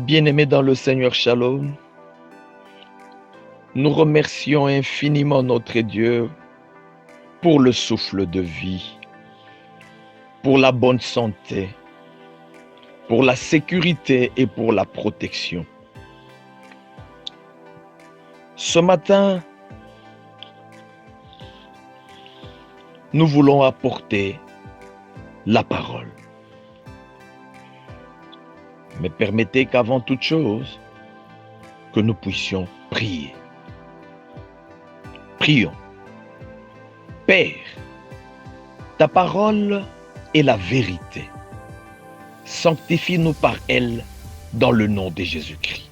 Bien-aimés dans le Seigneur Shalom, nous remercions infiniment notre Dieu pour le souffle de vie, pour la bonne santé, pour la sécurité et pour la protection. Ce matin, nous voulons apporter la parole. Mais permettez qu'avant toute chose, que nous puissions prier. Prions. Père, ta parole est la vérité. Sanctifie-nous par elle dans le nom de Jésus-Christ.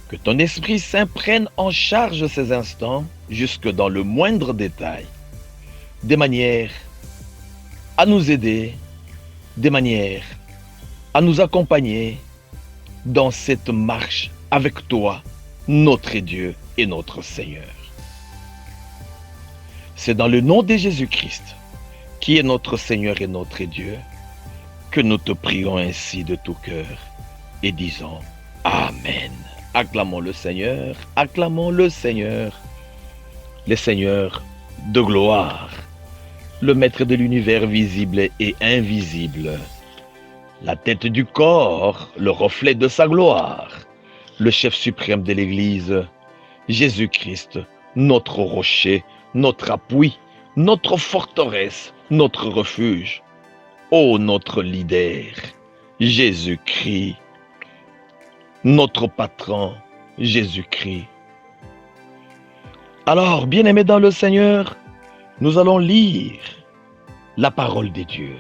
Que ton Esprit Saint prenne en charge ces instants jusque dans le moindre détail, de manière à nous aider, de manière à nous accompagner dans cette marche avec toi, notre Dieu et notre Seigneur. C'est dans le nom de Jésus-Christ, qui est notre Seigneur et notre Dieu, que nous te prions ainsi de tout cœur et disons Amen. Acclamons le Seigneur, le Seigneur de gloire, le Maître de l'univers visible et invisible, la tête du corps, le reflet de sa gloire, le chef suprême de l'Église, Jésus-Christ, notre rocher, notre appui, notre forteresse, notre refuge. Ô notre leader, Jésus-Christ, notre patron, Jésus-Christ. Alors, bien-aimés dans le Seigneur, nous allons lire la parole de Dieu.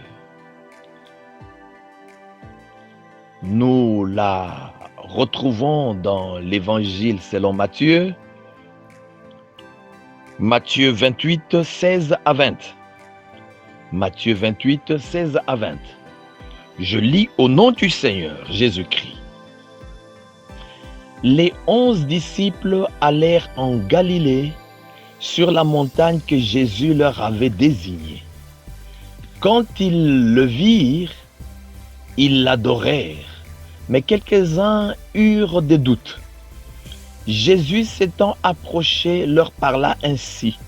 Nous la retrouvons dans l'Évangile selon Matthieu, Matthieu 28, 16 à 20. Matthieu 28, 16 à 20. Je lis au nom du Seigneur Jésus-Christ. Les 11 disciples allèrent en Galilée sur la montagne que Jésus leur avait désignée. Quand ils le virent, ils l'adorèrent, mais quelques-uns eurent des doutes. Jésus s'étant approché leur parla ainsi.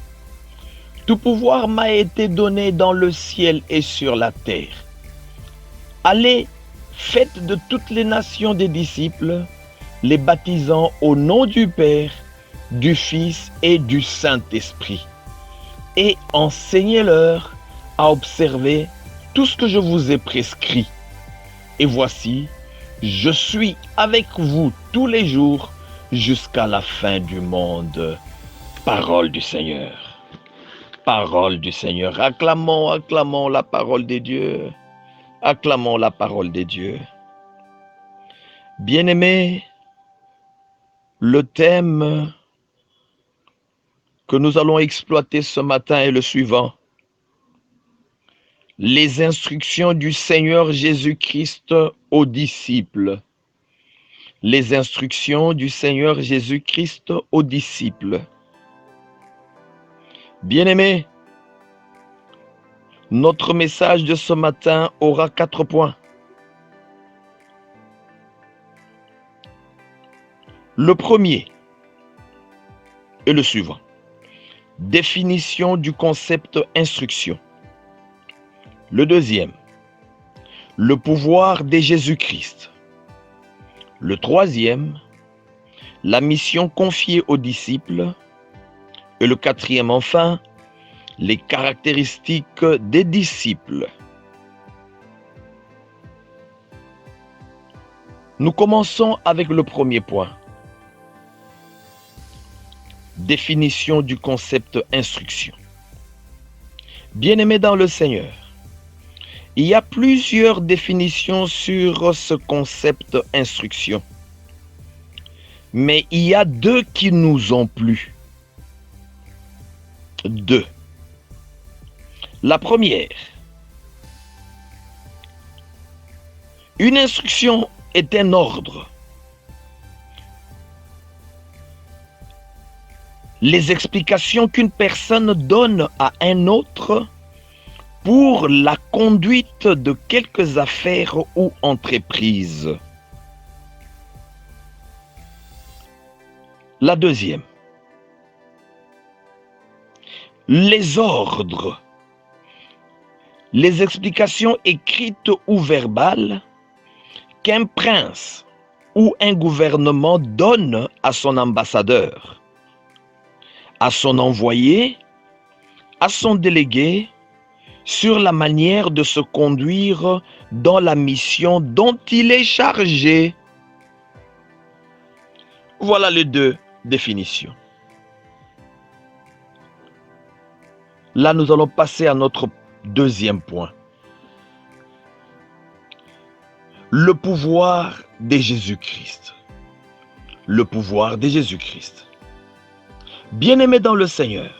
Tout pouvoir m'a été donné dans le ciel et sur la terre. Allez, faites de toutes les nations des disciples, les baptisant au nom du Père, du Fils et du Saint-Esprit, et enseignez-leur à observer tout ce que je vous ai prescrit. Et voici, je suis avec vous tous les jours jusqu'à la fin du monde. Parole du Seigneur. Parole du Seigneur. Acclamons, acclamons la parole de Dieu. Acclamons la parole de Dieu. Bien-aimés, le thème que nous allons exploiter ce matin est le suivant. Les instructions du Seigneur Jésus-Christ aux disciples. Les instructions du Seigneur Jésus-Christ aux disciples. Bien-aimés, notre message de ce matin aura 4 points. Le premier est le suivant. Définition du concept instruction. Le deuxième, le pouvoir de Jésus-Christ. Le troisième, la mission confiée aux disciples. Et le quatrième, enfin, les caractéristiques des disciples. Nous commençons avec le premier point. Définition du concept instruction. Bien-aimés dans le Seigneur, il y a plusieurs définitions sur ce concept instruction. Mais il y a 2 qui nous ont plu. 2. La première. Une instruction est un ordre. Les explications qu'une personne donne à un autre pour la conduite de quelques affaires ou entreprises. La deuxième, les ordres, les explications écrites ou verbales qu'un prince ou un gouvernement donne à son ambassadeur, à son envoyé, à son délégué, sur la manière de se conduire dans la mission dont il est chargé. Voilà les deux définitions. Là, nous allons passer à notre deuxième point. Le pouvoir de Jésus-Christ. Le pouvoir de Jésus-Christ. Bien-aimés dans le Seigneur,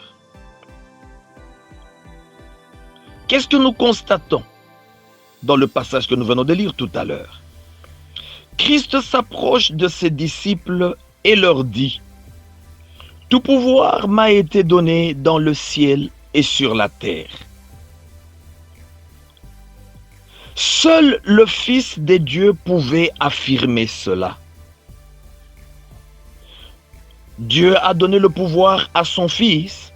qu'est-ce que nous constatons dans le passage que nous venons de lire tout à l'heure? Christ s'approche de ses disciples et leur dit: « Tout pouvoir m'a été donné dans le ciel et sur la terre. » Seul le Fils de Dieu pouvait affirmer cela. Dieu a donné le pouvoir à son Fils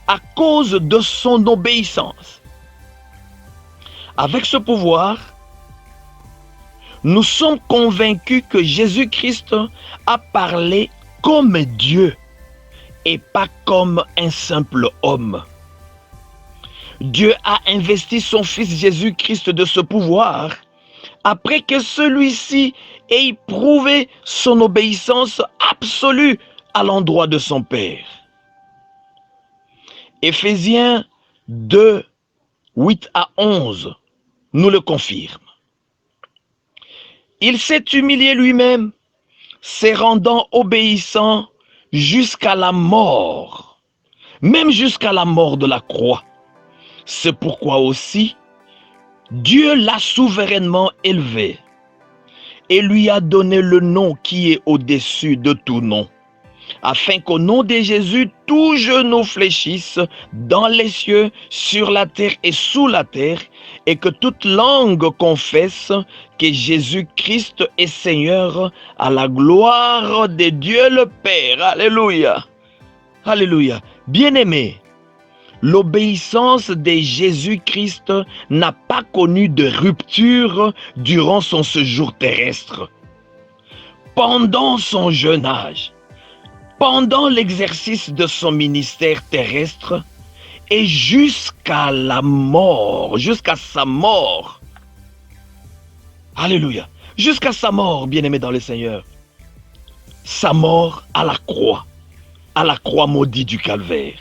à cause de son obéissance. Avec ce pouvoir, nous sommes convaincus que Jésus-Christ a parlé comme Dieu et pas comme un simple homme. Dieu a investi son Fils Jésus-Christ de ce pouvoir après que celui-ci ait prouvé son obéissance absolue à l'endroit de son Père. Éphésiens 2, 8 à 11 nous le confirme. Il s'est humilié lui-même, se rendant obéissant jusqu'à la mort, même jusqu'à la mort de la croix. C'est pourquoi aussi Dieu l'a souverainement élevé et lui a donné le nom qui est au-dessus de tout nom, afin qu'au nom de Jésus, tout genou fléchisse dans les cieux, sur la terre et sous la terre, et que toute langue confesse que Jésus-Christ est Seigneur, à la gloire de Dieu le Père. Alléluia. Alléluia. Bien-aimés, l'obéissance de Jésus-Christ n'a pas connu de rupture durant son séjour terrestre. Pendant son jeune âge, pendant l'exercice de son ministère terrestre et jusqu'à la mort, jusqu'à sa mort. Alléluia. Jusqu'à sa mort, bien-aimé dans le Seigneur. Sa mort à la croix maudite du calvaire.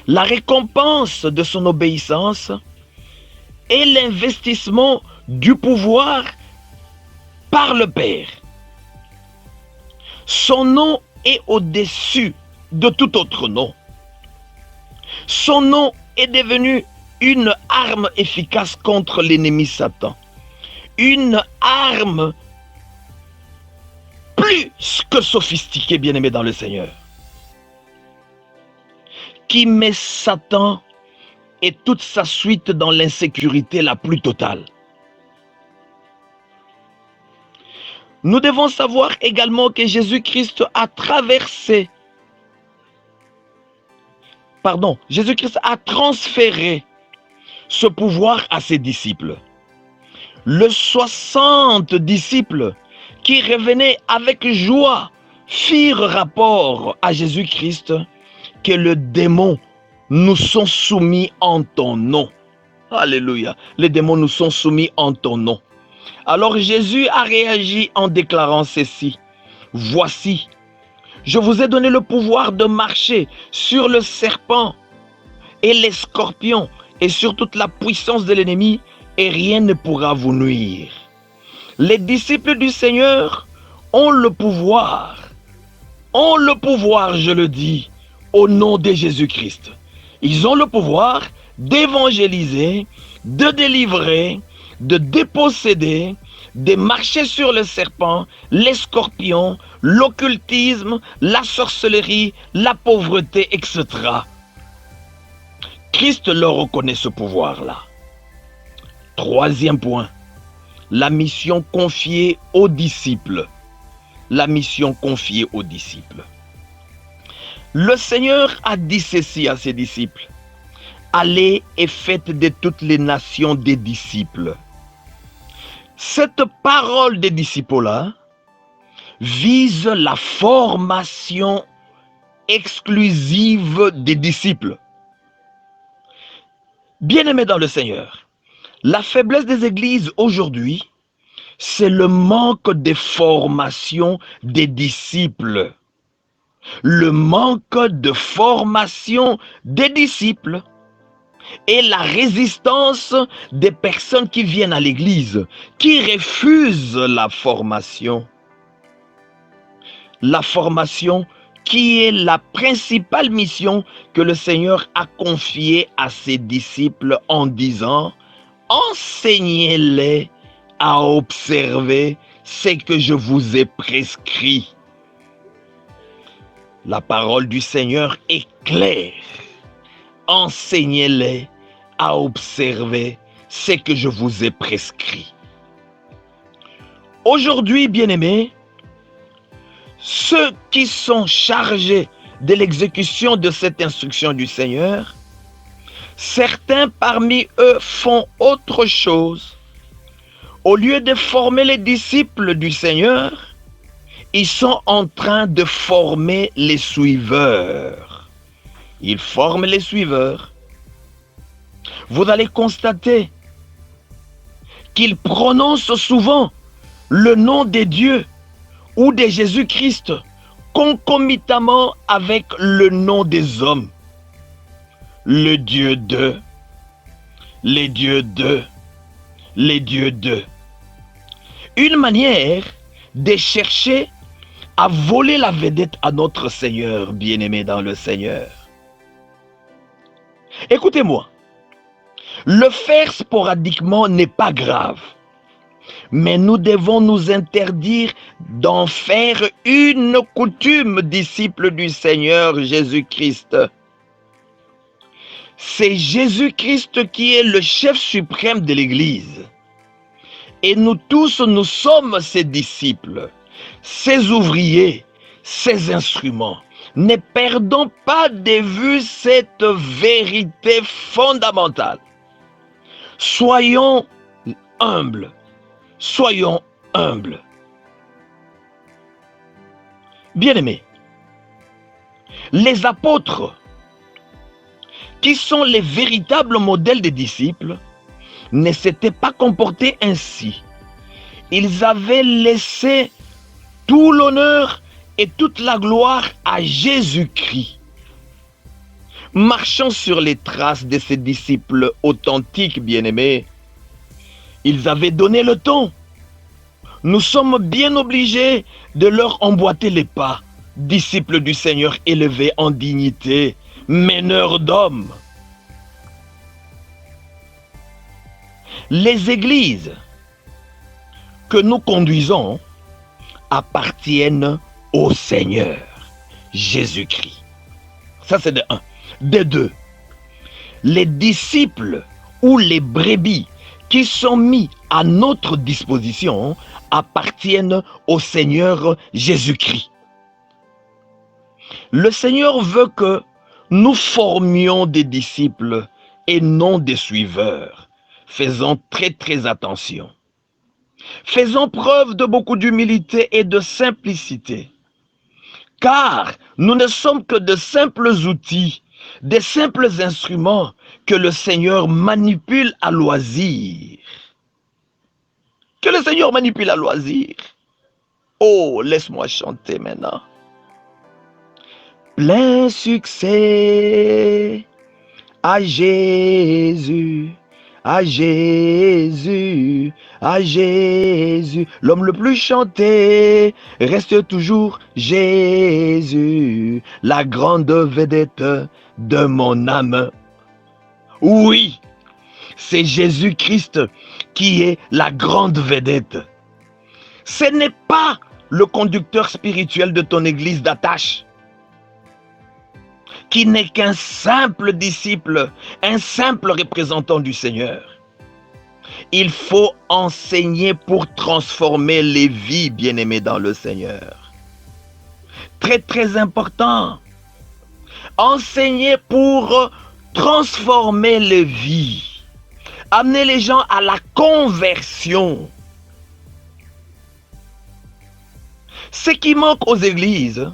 La récompense de son obéissance est l'investissement du pouvoir par le Père. Son nom est au-dessus de tout autre nom. Son nom est devenu une arme efficace contre l'ennemi Satan. Une arme plus que sophistiquée, bien-aimée dans le Seigneur, qui met Satan et toute sa suite dans l'insécurité la plus totale. Nous devons savoir également que Jésus-Christ a transféré ce pouvoir à ses disciples. Les 60 disciples qui revenaient avec joie firent rapport à Jésus-Christ que les démons nous sont soumis en ton nom. Alléluia. Les démons nous sont soumis en ton nom. Alors Jésus a réagi en déclarant ceci: « Voici, je vous ai donné le pouvoir de marcher sur le serpent et les scorpions et sur toute la puissance de l'ennemi, et rien ne pourra vous nuire. » Les disciples du Seigneur ont le pouvoir, je le dis, au nom de Jésus-Christ. Ils ont le pouvoir d'évangéliser, de délivrer, de déposséder, de marcher sur le serpent, les scorpions, l'occultisme, la sorcellerie, la pauvreté, etc. Christ leur reconnaît ce pouvoir-là. Troisième point, la mission confiée aux disciples. la mission confiée aux disciples. Le Seigneur a dit ceci à ses disciples: allez et faites de toutes les nations des disciples. Cette parole des disciples-là vise la formation exclusive des disciples. Bien-aimés dans le Seigneur, la faiblesse des églises aujourd'hui, c'est le manque de formation des disciples. Le manque de formation des disciples et la résistance des personnes qui viennent à l'église, qui refusent la formation. La formation qui est la principale mission que le Seigneur a confiée à ses disciples en disant: enseignez-les à observer ce que je vous ai prescrit. La parole du Seigneur est claire. Enseignez-les à observer ce que je vous ai prescrit. Aujourd'hui, bien-aimés, ceux qui sont chargés de l'exécution de cette instruction du Seigneur, certains parmi eux font autre chose. Au lieu de former les disciples du Seigneur, ils sont en train de former les suiveurs. Ils forment les suiveurs. Vous allez constater qu'ils prononcent souvent le nom de Dieu ou de Jésus-Christ concomitamment avec le nom des hommes. Le Dieu de, les dieux de, les dieux de. Une manière de chercher à voler la vedette à notre Seigneur, bien-aimé dans le Seigneur. Écoutez-moi, le faire sporadiquement n'est pas grave, mais nous devons nous interdire d'en faire une coutume, disciples du Seigneur Jésus-Christ. C'est Jésus-Christ qui est le chef suprême de l'Église. Et nous tous, nous sommes ses disciples, ses ouvriers, ses instruments. Ne perdons pas de vue cette vérité fondamentale. Soyons humbles. Soyons humbles. Bien-aimés, les apôtres, qui sont les véritables modèles des disciples, ne s'étaient pas comportés ainsi. Ils avaient laissé tout l'honneur et toute la gloire à Jésus-Christ. Marchant sur les traces de ces disciples authentiques, bien-aimés, ils avaient donné le ton. Nous sommes bien obligés de leur emboîter les pas, disciples du Seigneur élevés en dignité, meneurs d'hommes. Les églises que nous conduisons appartiennent au Seigneur Jésus-Christ. Ça, c'est de un. De deux, les disciples ou les brebis qui sont mis à notre disposition appartiennent au Seigneur Jésus-Christ. Le Seigneur veut que nous formions des disciples et non des suiveurs. Faisons très attention. Faisons preuve de beaucoup d'humilité et de simplicité. Car nous ne sommes que de simples outils, des simples instruments que le Seigneur manipule à loisir. Que le Seigneur manipule à loisir. Oh, laisse-moi chanter maintenant. Plein succès à Jésus. À Jésus, à Jésus, l'homme le plus chanté reste toujours Jésus, la grande vedette de mon âme. Oui, c'est Jésus-Christ qui est la grande vedette. Ce n'est pas le conducteur spirituel de ton église d'attache, qui n'est qu'un simple disciple, un simple représentant du Seigneur. Il faut enseigner pour transformer les vies, bien-aimés dans le Seigneur. très important. Enseigner pour transformer les vies. Amener les gens à la conversion. Ce qui manque aux églises,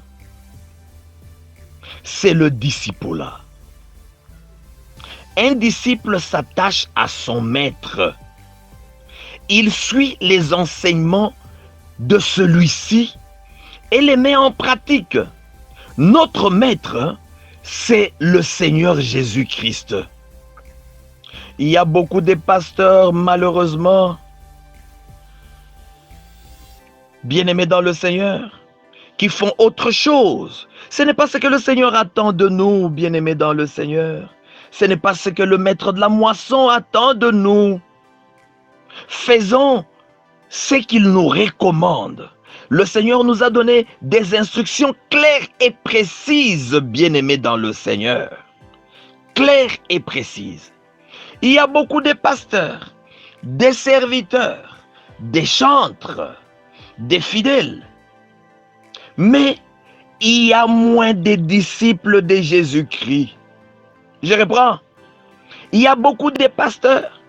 c'est le discipulat. Un disciple s'attache à son maître. Il suit les enseignements de celui-ci et les met en pratique. Notre maître, c'est le Seigneur Jésus-Christ. Il y a beaucoup de pasteurs, malheureusement, bien-aimés dans le Seigneur, qui font autre chose. Ce n'est pas ce que le Seigneur attend de nous, bien-aimés dans le Seigneur. Ce n'est pas ce que le maître de la moisson attend de nous. Faisons ce qu'il nous recommande. Le Seigneur nous a donné des instructions claires et précises, bien-aimés dans le Seigneur. Claires et précises. Il y a beaucoup de pasteurs, des serviteurs, des chantres, des fidèles. Mais il y a moins de disciples de Jésus-Christ. Je reprends. Il y a beaucoup de pasteurs,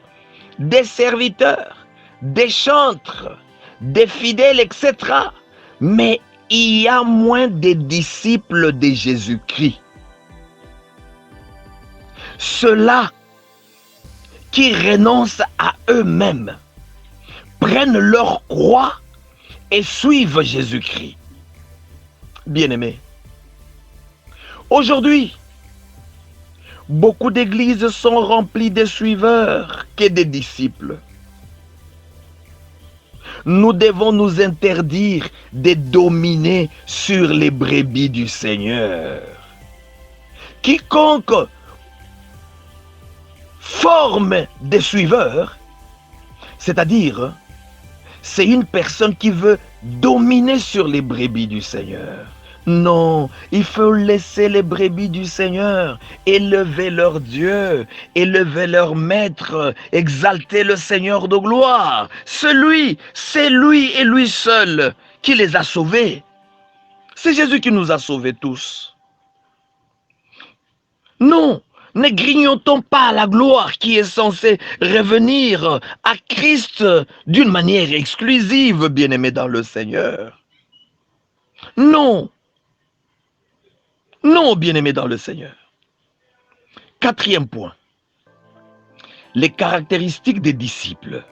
des serviteurs, des chantres, des fidèles, etc. Mais il y a moins de disciples de Jésus-Christ. Ceux-là qui renoncent à eux-mêmes, prennent leur croix et suivent Jésus-Christ. Bien-aimés, aujourd'hui, beaucoup d'églises sont remplies de suiveurs que de disciples. Nous devons nous interdire de dominer sur les brebis du Seigneur. Quiconque forme des suiveurs, c'est-à-dire, c'est une personne qui veut dominer sur les brebis du Seigneur. Non, il faut laisser les brebis du Seigneur, élever leur Dieu, élever leur Maître, exalter le Seigneur de gloire. C'est lui et lui seul qui les a sauvés. C'est Jésus qui nous a sauvés tous. Non, ne grignotons pas la gloire qui est censée revenir à Christ d'une manière exclusive, bien-aimés dans le Seigneur. Non. Non, bien-aimés dans le Seigneur. Quatrième point. Les caractéristiques des disciples.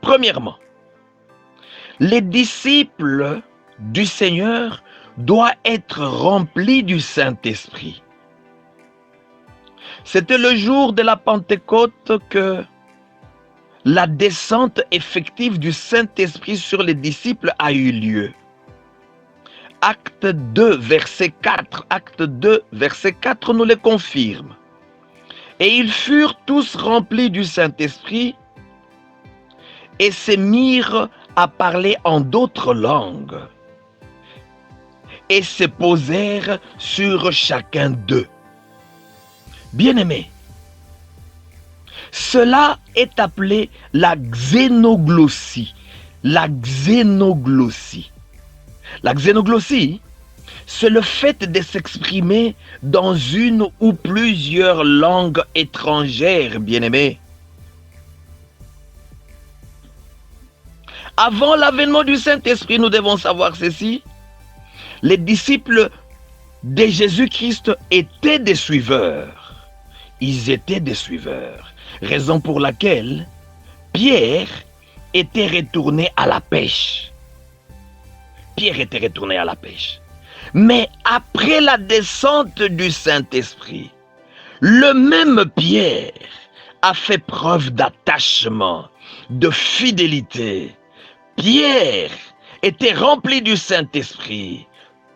Premièrement, les disciples du Seigneur doivent être remplis du Saint-Esprit. C'était le jour de la Pentecôte que la descente effective du Saint-Esprit sur les disciples a eu lieu. Acte 2, verset 4. Acte 2, verset 4 nous le confirme. Et ils furent tous remplis du Saint-Esprit et se mirent à parler en d'autres langues et se posèrent sur chacun d'eux. Bien-aimés, cela est appelé la xénoglossie. La xénoglossie. La xénoglossie, c'est le fait de s'exprimer dans une ou plusieurs langues étrangères, bien-aimés. Avant l'avènement du Saint-Esprit, nous devons savoir ceci. Les disciples de Jésus-Christ étaient des suiveurs. Ils étaient des suiveurs. Raison pour laquelle Pierre était retourné à la pêche. Pierre était retourné à la pêche. Mais après la descente du Saint-Esprit, le même Pierre a fait preuve d'attachement, de fidélité. Pierre était rempli du Saint-Esprit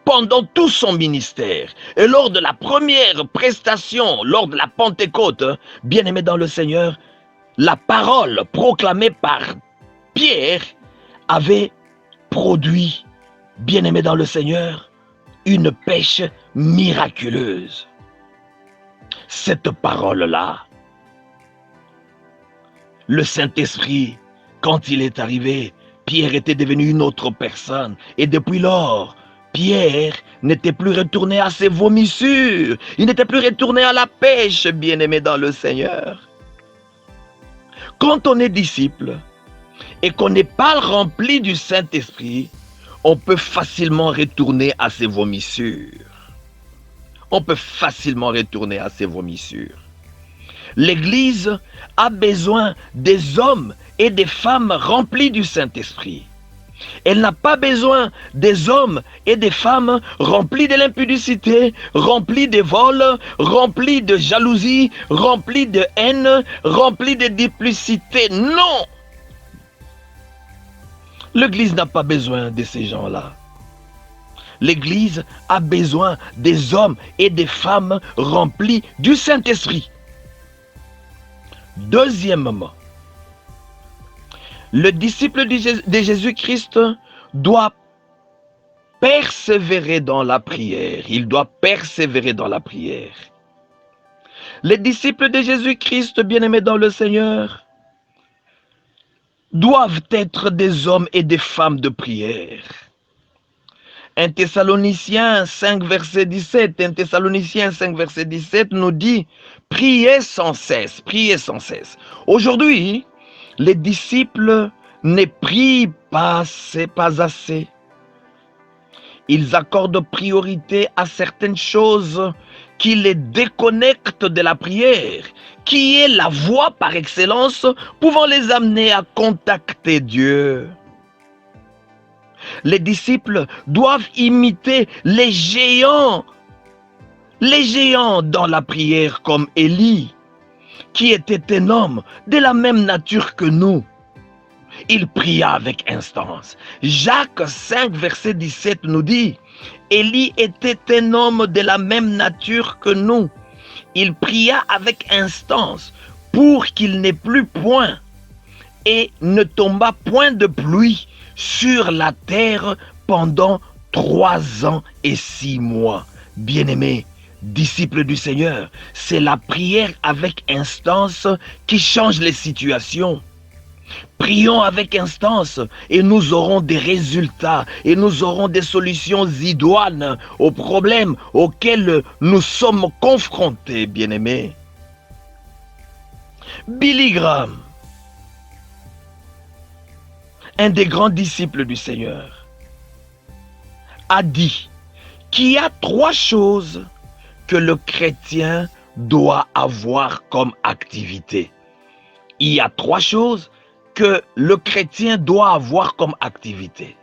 pendant tout son ministère. Et lors de la première prestation, lors de la Pentecôte, bien-aimé dans le Seigneur, la parole proclamée par Pierre avait produit, bien-aimé dans le Seigneur, une pêche miraculeuse. Cette parole-là, le Saint-Esprit, quand il est arrivé, Pierre était devenu une autre personne. Et depuis lors, Pierre n'était plus retourné à ses vomissures. Il n'était plus retourné à la pêche, bien-aimé dans le Seigneur. Quand on est disciple et qu'on n'est pas rempli du Saint-Esprit, on peut facilement retourner à ses vomissures. On peut facilement retourner à ses vomissures. L'Église a besoin des hommes et des femmes remplis du Saint-Esprit. Elle n'a pas besoin des hommes et des femmes remplis de l'impudicité, remplis de vols, remplis de jalousie, remplis de haine, remplis de duplicité. Non! L'Église n'a pas besoin de ces gens-là. L'Église a besoin des hommes et des femmes remplis du Saint-Esprit. Deuxièmement, le disciple de Jésus-Christ doit persévérer dans la prière. Il doit persévérer dans la prière. Les disciples de Jésus-Christ, bien-aimés dans le Seigneur, doivent être des hommes et des femmes de prière. 1 Thessaloniciens 5, verset 17, 1 Thessaloniciens 5, verset 17 nous dit « Priez sans cesse, priez sans cesse ». Aujourd'hui, les disciples ne prient pas assez. Ils accordent priorité à certaines choses qui les déconnectent de la prière, qui est la voie par excellence pouvant les amener à contacter Dieu. Les disciples doivent imiter les géants dans la prière comme Élie, qui était un homme de la même nature que nous. Il pria avec instance. Jacques 5, verset 17 nous dit, Élie était un homme de la même nature que nous. Il pria avec instance pour qu'il n'ait plus point et ne tomba point de pluie sur la terre pendant 3 ans et 6 mois. Bien-aimés, disciples du Seigneur, c'est la prière avec instance qui change les situations. Prions avec instance et nous aurons des résultats et nous aurons des solutions idoines aux problèmes auxquels nous sommes confrontés, bien-aimés. Billy Graham, un des grands disciples du Seigneur, a dit qu'il y a 3 choses que le chrétien doit avoir comme activité. Il y a 3 choses que le chrétien doit avoir comme activité.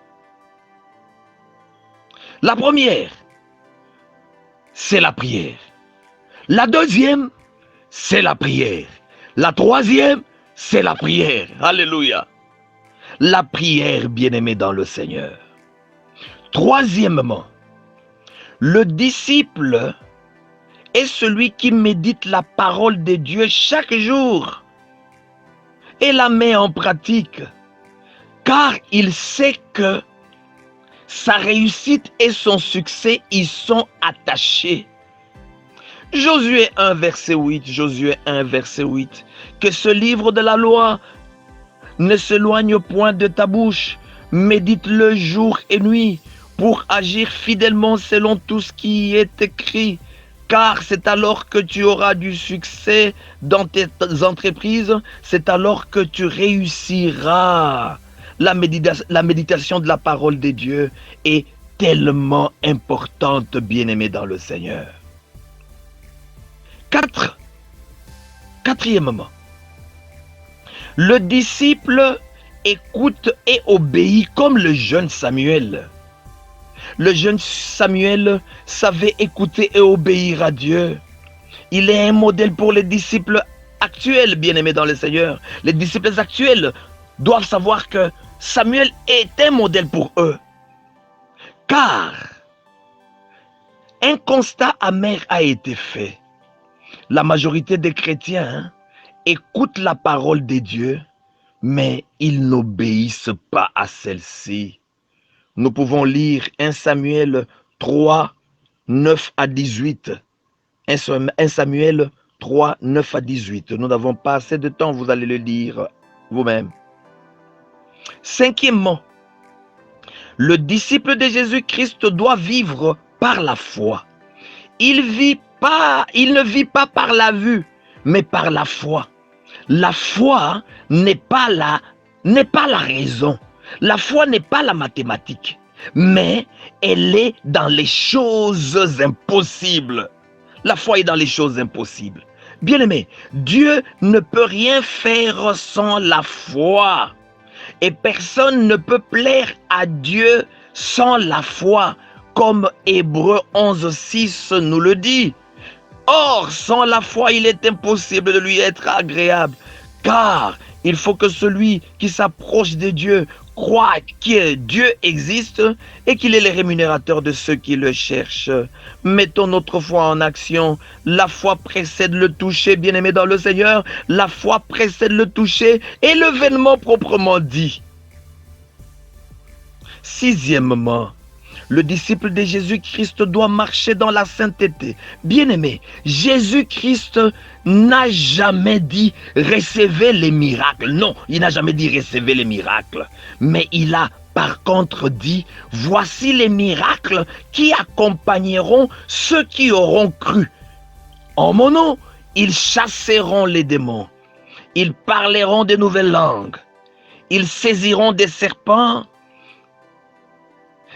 La première, c'est la prière. La deuxième, c'est la prière. La troisième, c'est la prière. Alléluia. La prière, bien-aimé dans le Seigneur. Troisièmement, le disciple est celui qui médite la parole de Dieu chaque jour et la met en pratique, car il sait que sa réussite et son succès y sont attachés. Josué 1, verset 8, Josué 1, verset 8, que ce livre de la loi ne s'éloigne point de ta bouche, médite-le jour et nuit, pour agir fidèlement selon tout ce qui y est écrit, car c'est alors que tu auras du succès dans tes entreprises, c'est alors que tu réussiras. La méditation de la parole de Dieu est tellement importante, bien-aimé dans le Seigneur. Quatrièmement, le disciple écoute et obéit comme le jeune Samuel. Le jeune Samuel savait écouter et obéir à Dieu. Il est un modèle pour les disciples actuels, bien-aimés dans le Seigneur. Les disciples actuels doivent savoir que Samuel est un modèle pour eux. Car un constat amer a été fait. La majorité des chrétiens écoutent la parole de Dieu, mais ils n'obéissent pas à celle-ci. Nous pouvons lire 1 Samuel 3, 9 à 18. 1 Samuel 3, 9 à 18. Nous n'avons pas assez de temps, vous allez le lire vous-même. Cinquièmement, le disciple de Jésus-Christ doit vivre par la foi. Il ne vit pas par la vue, mais par la foi. La foi n'est pas la raison. La foi n'est pas la mathématique, mais elle est dans les choses impossibles. La foi est dans les choses impossibles. Bien-aimé, Dieu ne peut rien faire sans la foi. Et personne ne peut plaire à Dieu sans la foi, comme Hébreux 11:6 nous le dit. Or, sans la foi, il est impossible de lui être agréable, car il faut que celui qui s'approche de Dieu croit que Dieu existe et qu'il est le rémunérateur de ceux qui le cherchent. Mettons notre foi en action. La foi précède le toucher, bien-aimé dans le Seigneur. La foi précède le toucher et l'événement proprement dit. Sixièmement, le disciple de Jésus-Christ doit marcher dans la sainteté. Bien-aimé, Jésus-Christ n'a jamais dit recevez les miracles. Non, il n'a jamais dit recevez les miracles. Mais il a par contre dit voici les miracles qui accompagneront ceux qui auront cru. En mon nom, ils chasseront les démons. Ils parleront de nouvelles langues. Ils saisiront des serpents.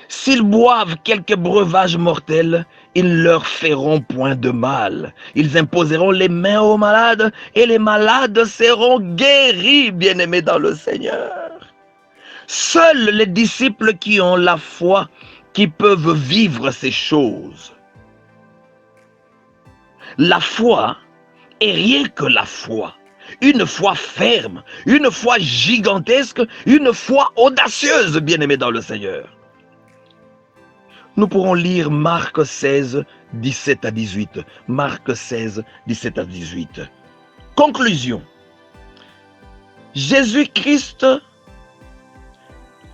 S'ils boivent quelques breuvages mortels, ils leur feront point de mal. Ils imposeront les mains aux malades et les malades seront guéris, bien-aimés dans le Seigneur. Seuls les disciples qui ont la foi qui peuvent vivre ces choses. La foi est rien que la foi. Une foi ferme, une foi gigantesque, une foi audacieuse, bien-aimés dans le Seigneur. Nous pourrons lire Marc 16, 17 à 18. Marc 16, 17 à 18. Conclusion. Jésus-Christ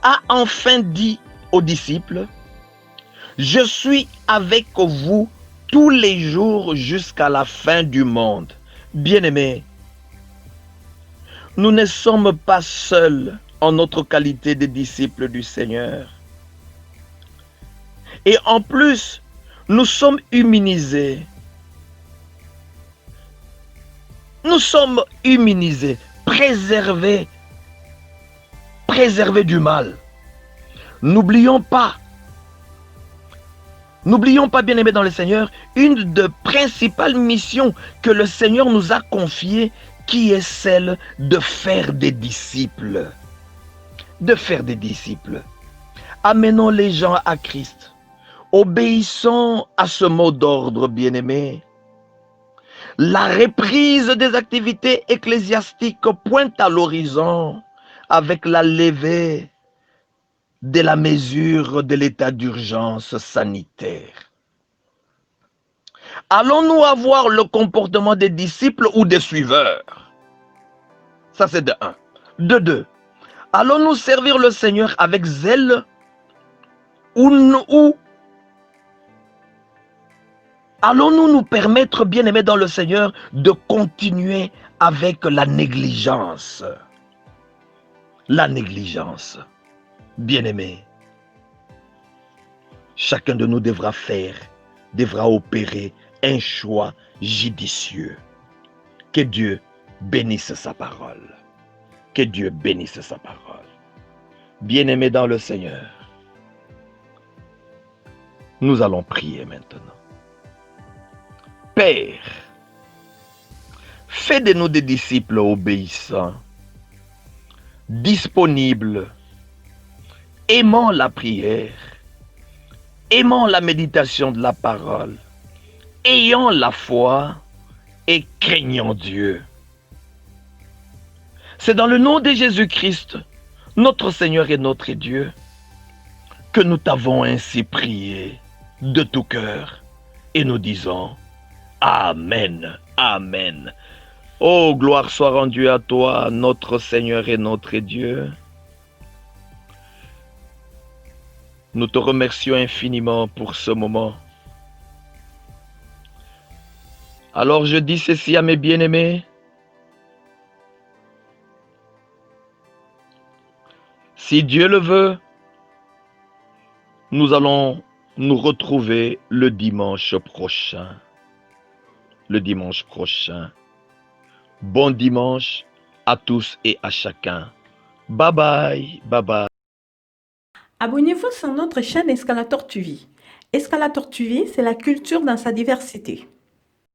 a enfin dit aux disciples, « Je suis avec vous tous les jours jusqu'à la fin du monde. » Bien-aimés, nous ne sommes pas seuls en notre qualité de disciples du Seigneur. Et en plus, nous sommes immunisés. Nous sommes immunisés, préservés du mal. N'oublions pas, bien-aimés dans le Seigneur, une des principales missions que le Seigneur nous a confiées, qui est celle de faire des disciples. De faire des disciples. Amenons les gens à Christ. Obéissons à ce mot d'ordre, bien-aimés. La reprise des activités ecclésiastiques pointe à l'horizon avec la levée de la mesure de l'état d'urgence sanitaire. Allons-nous avoir le comportement des disciples ou des suiveurs? Ça, c'est de 1. De 2. Allons-nous servir le Seigneur avec zèle ou allons-nous nous permettre, bien-aimés dans le Seigneur, de continuer avec la négligence? La négligence. Bien-aimés, chacun de nous devra opérer un choix judicieux. Que Dieu bénisse sa parole. Que Dieu bénisse sa parole. Bien-aimés dans le Seigneur, nous allons prier maintenant. Père, fais de nous des disciples obéissants, disponibles, aimant la prière, aimant la méditation de la parole, ayant la foi et craignant Dieu. C'est dans le nom de Jésus-Christ, notre Seigneur et notre Dieu, que nous t'avons ainsi prié de tout cœur et nous disons Amen, Amen. Oh, gloire soit rendue à toi, notre Seigneur et notre Dieu. Nous te remercions infiniment pour ce moment. Alors je dis ceci à mes bien-aimés. Si Dieu le veut, nous allons nous retrouver le dimanche prochain. Le dimanche prochain. Bon dimanche à tous et à chacun. Bye bye, bye bye. Abonnez-vous sur notre chaîne Escalator TV. Escalator TV, c'est la culture dans sa diversité.